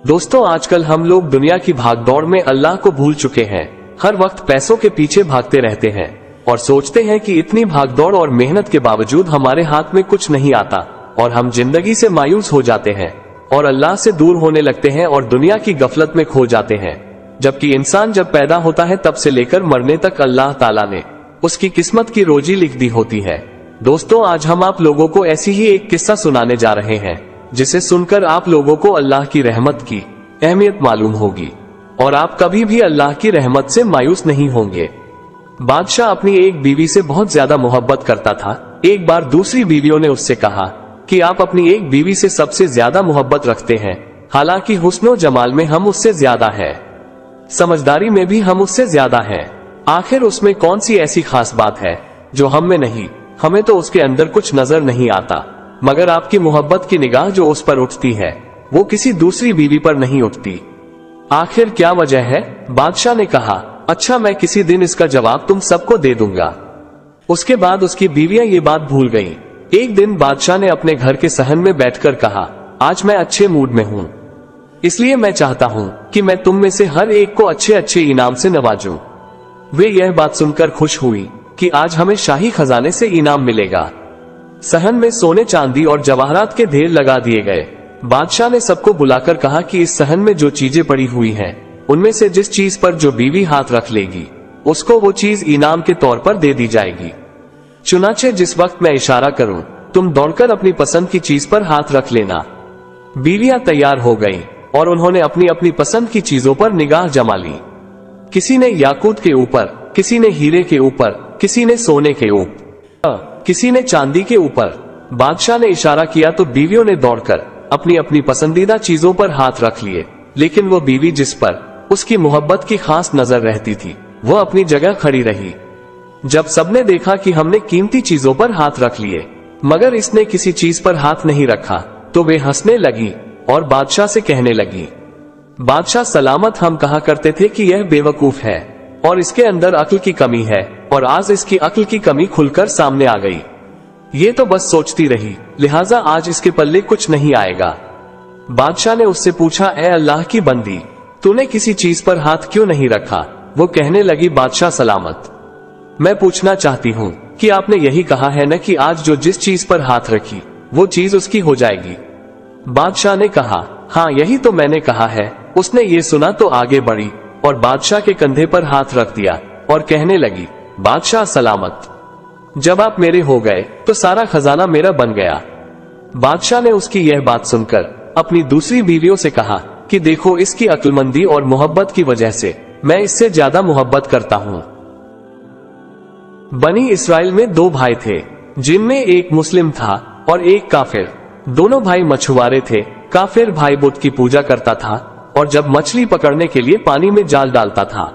दोस्तों, आजकल हम लोग दुनिया की भागदौड़ में अल्लाह को भूल चुके हैं। हर वक्त पैसों के पीछे भागते रहते हैं और सोचते हैं कि इतनी भागदौड़ और मेहनत के बावजूद हमारे हाथ में कुछ नहीं आता और हम जिंदगी से मायूस हो जाते हैं और अल्लाह से दूर होने लगते हैं और दुनिया की गफलत में खो जाते हैं। जबकि इंसान जब पैदा होता है तब से लेकर मरने तक अल्लाह ताला ने उसकी किस्मत की रोजी लिख दी होती है। दोस्तों, आज हम आप लोगों को ऐसी ही एक किस्सा सुनाने जा रहे हैं जिसे सुनकर आप लोगों को अल्लाह की रहमत की अहमियत मालूम होगी और आप कभी भी अल्लाह की रहमत से मायूस नहीं होंगे। बादशाह अपनी एक बीवी से बहुत ज्यादा मोहब्बत करता था। एक बार दूसरी बीवियों ने उससे कहा कि आप अपनी एक बीवी से सबसे ज्यादा मोहब्बत रखते हैं, हालांकि हुस्नो जमाल में हम उससे ज्यादा हैं, समझदारी में भी हम उससे ज्यादा हैं। आखिर उसमें कौन सी ऐसी खास बात है जो हम में नहीं? हमें तो उसके अंदर कुछ नजर नहीं आता, मगर आपकी मोहब्बत की निगाह जो उस पर उठती है वो किसी दूसरी बीवी पर नहीं उठती। आखिर क्या वजह है? बादशाह ने कहा, अच्छा, मैं किसी दिन इसका जवाब तुम सबको दे दूंगा। उसके बाद उसकी बीवियां ये बात भूल गईं। एक दिन बादशाह ने अपने घर के सहन में बैठकर कहा, आज मैं अच्छे मूड में हूँ, इसलिए मैं चाहता हूँ कि मैं तुम में से हर एक को अच्छे अच्छे इनाम से नवाजूं। वे यह बात सुनकर खुश हुई कि आज हमें शाही खजाने से इनाम मिलेगा। सहन में सोने चांदी और जवाहरात के ढेर लगा दिए गए। बादशाह ने सबको बुलाकर कहा कि इस सहन में जो चीजें पड़ी हुई हैं, उनमें से जिस चीज पर जो बीवी हाथ रख लेगी उसको वो चीज इनाम के तौर पर दे दी जाएगी। चुनाचे जिस वक्त मैं इशारा करूं तुम दौड़कर अपनी पसंद की चीज पर हाथ रख लेना। बीवियां तैयार हो गईं और उन्होंने अपनी अपनी पसंद की चीजों पर निगाह जमा ली। किसी ने याकूत के ऊपर, किसी ने हीरे के ऊपर, किसी ने सोने के ऊपर, किसी ने चांदी के ऊपर। बादशाह ने इशारा किया तो बीवियों ने दौड़कर अपनी अपनी पसंदीदा चीजों पर हाथ रख लिए, लेकिन वो बीवी जिस पर उसकी मोहब्बत की खास नजर रहती थी वो अपनी जगह खड़ी रही। जब सबने देखा कि हमने कीमती चीजों पर हाथ रख लिए मगर इसने किसी चीज पर हाथ नहीं रखा, तो वे हंसने लगी और बादशाह से कहने लगी, बादशाह सलामत, हम कहा करते थे कि यह बेवकूफ है और इसके अंदर अक्ल की कमी है, और आज इसकी अक्ल की कमी खुलकर सामने आ गई। ये तो बस सोचती रही, लिहाजा आज इसके पल्ले कुछ नहीं आएगा। बादशाह ने उससे पूछा, ए अल्लाह की बंदी, तूने किसी चीज पर हाथ क्यों नहीं रखा? वो कहने लगी, बादशाह सलामत, मैं पूछना चाहती हूँ कि आपने यही कहा है न कि आज जो जिस चीज पर हाथ रखी वो चीज उसकी हो जाएगी। बादशाह ने कहा, हाँ, यही तो मैंने कहा है। उसने ये सुना तो आगे बढ़ी और बादशाह के कंधे पर हाथ रख दिया और कहने लगी, बादशाह सलामत, जब आप मेरे हो गए तो सारा खजाना मेरा बन गया। बादशाह ने उसकी यह बात सुनकर अपनी दूसरी बीवियों से कहा कि देखो, इसकी अक्लमंदी और मोहब्बत की वजह से मैं इससे ज्यादा मोहब्बत करता हूँ। बनी इसराइल में दो भाई थे, जिनमें एक मुस्लिम था और एक काफिर। दोनों भाई मछुआरे थे। काफिर भाई बुत की पूजा करता था और जब मछली पकड़ने के लिए पानी में जाल डालता था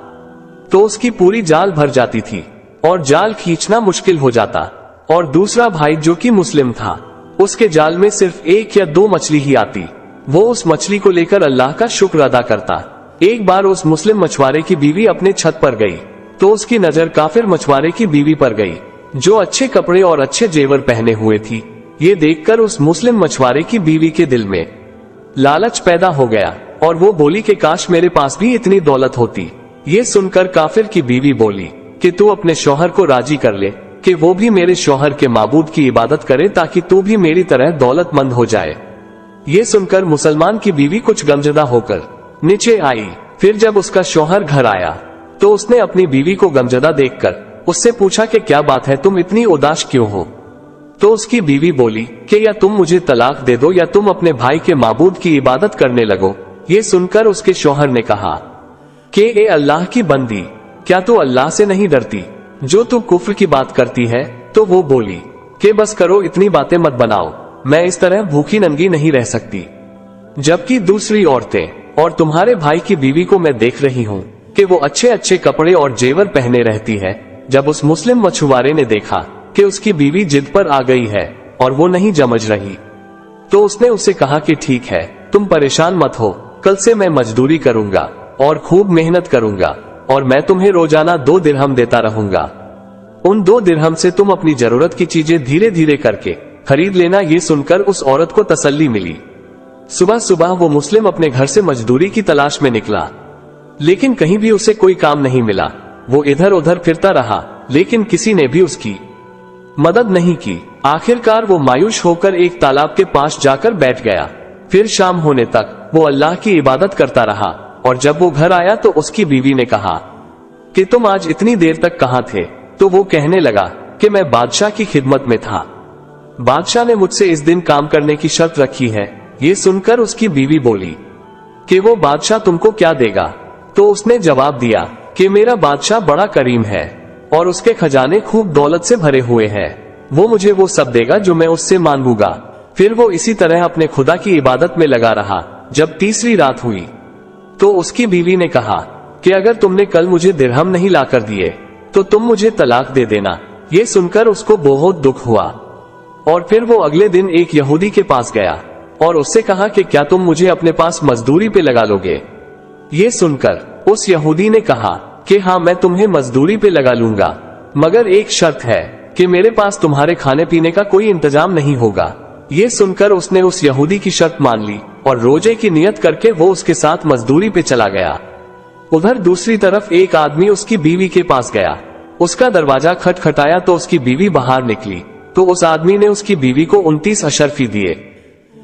तो उसकी पूरी जाल भर जाती थी और जाल खींचना मुश्किल हो जाता। और दूसरा भाई जो कि मुस्लिम था, उसके जाल में सिर्फ एक या दो मछली ही आती। वो उस मछली को लेकर अल्लाह का शुक्र अदा करता। एक बार उस मुस्लिम मछुआरे की बीवी अपने छत पर गई तो उसकी नजर काफिर मछुआरे की बीवी पर गई, जो अच्छे कपड़े और अच्छे जेवर पहने हुए थी। ये देखकर उस मुस्लिम मछुआरे की बीवी के दिल में लालच पैदा हो गया और वो बोली कि काश मेरे पास भी इतनी दौलत होती। ये सुनकर काफिर की बीवी बोली कि तू अपने शौहर को राजी कर ले कि वो भी मेरे शौहर के माबूद की इबादत करे ताकि तू भी मेरी तरह दौलतमंद हो जाए। ये सुनकर मुसलमान की बीवी कुछ गमजदा होकर नीचे आई। फिर जब उसका शौहर घर आया तो उसने अपनी बीवी को गमजदा देखकर उससे पूछा कि क्या बात है, तुम इतनी उदास क्यों हो? तो उसकी बीवी बोली कि या तुम मुझे तलाक दे दो या तुम अपने भाई के माबूद की इबादत करने लगो। ये सुनकर उसके शौहर ने कहा कि ए अल्लाह की बंदी, क्या तू अल्लाह से नहीं डरती जो तू कुफ्र की बात करती है? तो वो बोली कि बस करो, इतनी बातें मत बनाओ, मैं इस तरह भूखी नंगी नहीं रह सकती। जबकि दूसरी औरतें और तुम्हारे भाई की बीवी को मैं देख रही हूँ कि वो अच्छे अच्छे कपड़े और जेवर पहने रहती है। जब उस मुस्लिम मछुआरे ने देखा कि उसकी बीवी जिद पर आ गई है और वो नहीं जमझ रही, तो उसने उसे कहा कि ठीक है, तुम परेशान मत हो, कल से मैं मजदूरी करूंगा और खूब मेहनत करूंगा और मैं तुम्हें रोजाना 2 दिरहम देता रहूंगा। उन 2 दिरहम से तुम अपनी जरूरत की चीजें धीरे धीरे करके खरीद लेना। ये सुनकर उस औरत को तसल्ली मिली। सुबह सुबह वो मुस्लिम अपने घर से मजदूरी की तलाश में निकला, लेकिन कहीं भी उसे कोई काम नहीं मिला। वो इधर उधर फिरता रहा, लेकिन किसी ने भी उसकी मदद नहीं की। आखिरकार वो मायूस होकर एक तालाब के पास जाकर बैठ गया। फिर शाम होने तक वो अल्लाह की इबादत करता रहा, और जब वो घर आया तो उसकी बीवी ने कहा कि तुम आज इतनी देर तक कहाँ थे? तो वो कहने लगा कि मैं बादशाह की खिदमत में था। बादशाह ने मुझसे इस दिन काम करने की शर्त रखी है। ये सुनकर उसकी बीवी बोली कि वो बादशाह तुमको क्या देगा? तो उसने जवाब दिया कि मेरा बादशाह बड़ा करीम है और उसके खजाने खूब दौलत से भरे हुए हैं। वो मुझे वो सब देगा जो मैं उससे मांगूंगा। फिर वो इसी तरह अपने खुदा की इबादत में लगा रहा। जब तीसरी रात हुई तो उसकी बीवी ने कहा कि अगर तुमने कल मुझे दिरहम नहीं लाकर दिए तो तुम मुझे तलाक दे देना। ये सुनकर उसको बहुत दुख हुआ, और फिर वो अगले दिन एक यहूदी के पास गया और उससे कहा कि क्या तुम मुझे अपने पास मजदूरी पे लगा लोगे? ये सुनकर उस यहूदी ने कहा कि हाँ, मैं तुम्हें मजदूरी पे लगा लूंगा, मगर एक शर्त है कि मेरे पास तुम्हारे खाने पीने का कोई इंतजाम नहीं होगा। ये सुनकर उसने उस यहूदी की शर्त मान ली और रोजे की नियत करके वो उसके साथ मजदूरी पे चला गया। उधर दूसरी तरफ एक आदमी उसकी बीवी के पास गया। उसका दरवाजा खटखटाया तो उसकी बीवी बाहर निकली, तो उस आदमी ने उसकी बीवी को 29 अशर्फी दिए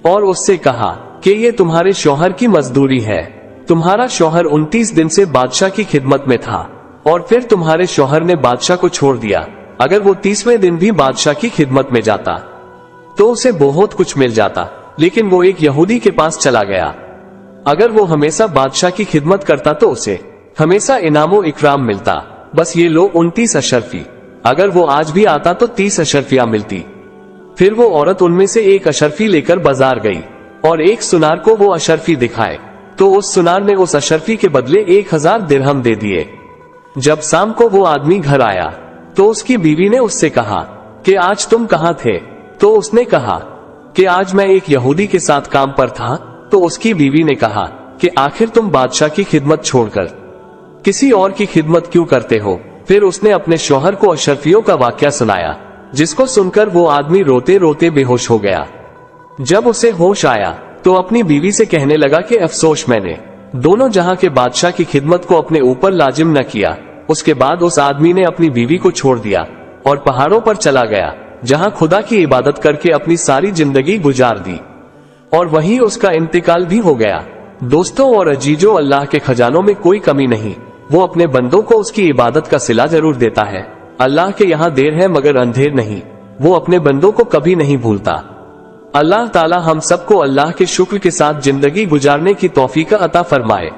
और उससे कहा कि ये तुम्हारे शौहर की मजदूरी है। तुम्हारा शौहर 29 दिन से बादशाह की खिदमत में था और फिर तुम्हारे शौहर ने बादशाह को छोड़ दिया। अगर वो 30वें दिन भी बादशाह की खिदमत में जाता तो उसे बहुत कुछ मिल जाता, लेकिन वो एक यहूदी के पास चला गया। अगर वो हमेशा बादशाह की खिदमत करता तो उसे हमेशा इनामो इकराम मिलता। बस ये लो 29 अशर्फी। अगर वो आज भी आता तो 30 अशर्फियां मिलती। फिर वो औरत उनमें से एक अशर्फी लेकर बाजार गई और एक सुनार को वो अशर्फी दिखाए, तो उस सुनार ने उस अशर्फी के बदले 1000 दिरहम दे दिए। जब शाम को वो आदमी घर आया तो उसकी बीवी ने उससे कहा कि आज तुम कहाँ थे? तो उसने कहा कि आज मैं एक यहूदी के साथ काम पर था। तो उसकी बीवी ने कहा कि आखिर तुम बादशाह की खिदमत छोड़कर किसी और की खिदमत क्यों करते हो? फिर उसने अपने शौहर को अशर्फियों का वाकया सुनाया, जिसको सुनकर वो आदमी रोते रोते बेहोश हो गया। जब उसे होश आया तो अपनी बीवी से कहने लगा कि अफसोस, मैंने दोनों जहां के बादशाह की खिदमत को अपने ऊपर लाजिम न किया। उसके बाद उस आदमी ने अपनी बीवी को छोड़ दिया और पहाड़ों पर चला गया, जहां खुदा की इबादत करके अपनी सारी जिंदगी गुजार दी, और वहीं उसका इंतकाल भी हो गया। दोस्तों और अजीजों, अल्लाह के खजानों में कोई कमी नहीं। वो अपने बंदों को उसकी इबादत का सिला जरूर देता है। अल्लाह के यहाँ देर है मगर अंधेर नहीं। वो अपने बंदों को कभी नहीं भूलता। अल्लाह ताला हम सबको अल्लाह के शुक्र के साथ जिंदगी गुजारने की तौफीक अता फरमाए।